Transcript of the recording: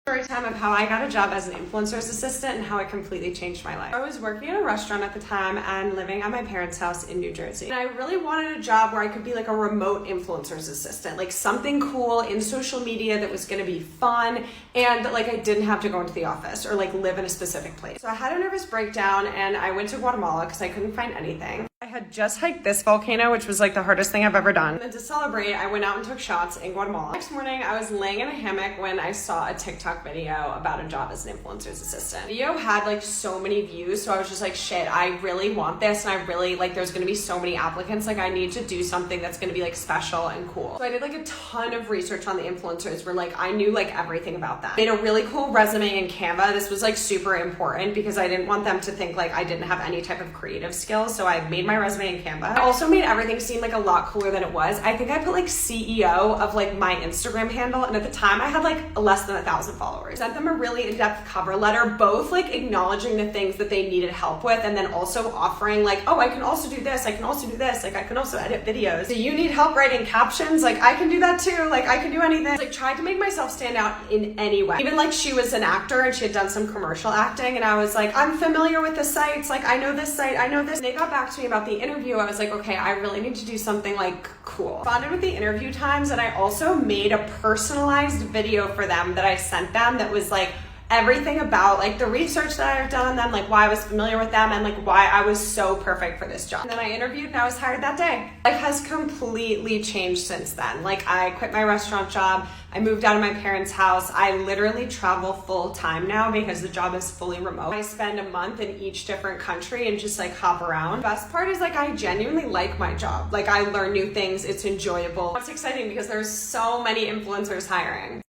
Story time of how I got a job as an influencer's assistant and how it completely changed my life. I was working in a restaurant at the time and living at my parents' house in New Jersey. And I really wanted a job where I could be like a remote influencer's assistant, like something cool in social media that was gonna be fun and like I didn't have to go into the office or like live in a specific place. So I had a nervous breakdown and I went to Guatemala because I couldn't find anything. I had just hiked this volcano, which was like the hardest thing I've ever done. And then to celebrate, I went out and took shots in Guatemala. Next morning, I was laying in a hammock when I saw a TikTok video about a job as an influencer's assistant. The video had like so many views, so I was just like, shit, I really want this, and I really like, there's gonna be so many applicants, like I need to do something that's gonna be like special and cool. So I did like a ton of research on the influencers where like I knew like everything about them. Made a really cool resume in Canva. This was like super important because I didn't want them to think like I didn't have any type of creative skills, so I made my resume in Canva. I also made everything seem like a lot cooler than it was. I think I put like CEO of like my Instagram handle, and at the time I had like less than 1,000 followers. Sent them a really in-depth cover letter, both like acknowledging the things that they needed help with and then also offering like, oh, I can also do this, I can also do this, like I can also edit videos. Do you need help writing captions? Like I can do that too, like I can do anything. Like tried to make myself stand out in any way. Even like she was an actor and she had done some commercial acting and I was like, I'm familiar with the sites, like I know this site, I know this. And they got back to me about the interview. I was like, okay, I really need to do something like cool. Bonded with the interview times, and I also made a personalized video for them that I sent them that was like everything about like the research that I've done on them, like why I was familiar with them and like why I was so perfect for this job. And then I interviewed and I was hired that day. Life has completely changed since then. Like I quit my restaurant job, I moved out of my parents' house. I literally travel full time now because the job is fully remote. I spend a month in each different country and just like hop around. The best part is like I genuinely like my job. Like I learn new things, it's enjoyable. It's exciting because there's so many influencers hiring.